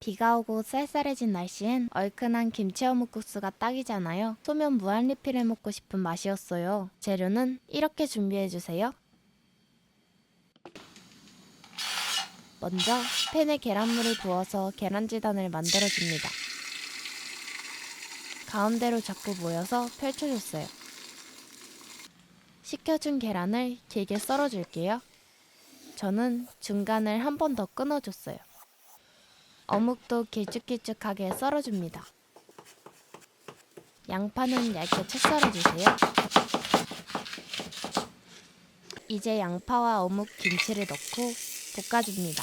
비가 오고 쌀쌀해진 날씨엔 얼큰한 김치 어묵국수가 딱이잖아요. 소면 무한 리필해 먹고 싶은 맛이었어요. 재료는 이렇게 준비해주세요. 먼저 팬에 계란물을 부어서 계란지단을 만들어줍니다. 가운데로 자꾸 모여서 펼쳐줬어요. 식혀준 계란을 길게 썰어줄게요. 저는 중간을 한 번 더 끊어줬어요. 어묵도 길쭉길쭉하게 썰어줍니다. 양파는 얇게 채 썰어주세요. 이제 양파와 어묵, 김치를 넣고 볶아줍니다.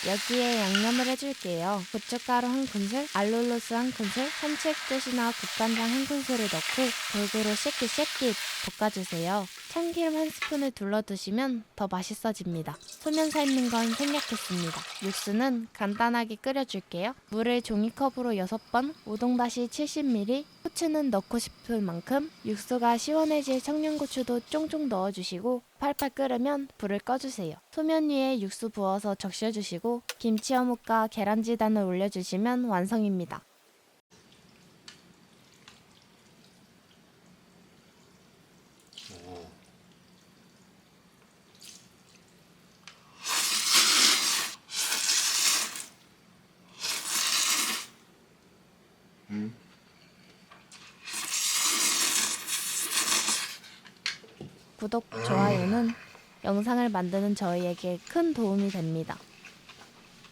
여기에 양념을 해줄게요. 고춧가루 한 큰술, 알룰로스 한 큰술, 참치액젓이나 국간장 한 큰술을 넣고 골고루 쉐킷쉐킷 볶아주세요. 참기름 한 스푼을 둘러두시면 더 맛있어집니다. 소면 삶는 건 생략했습니다. 육수는 간단하게 끓여줄게요. 물을 종이컵으로 6번, 우동다시 70ml, 후추는 넣고 싶은 만큼, 육수가 시원해질 청양고추도 쫑쫑 넣어주시고 팔팔 끓으면 불을 꺼주세요. 소면 위에 육수 부어서 적셔주시고 김치 어묵과 계란지단을 올려주시면 완성입니다. 구독, 좋아요는 영상을 만드는 저희에게 큰 도움이 됩니다.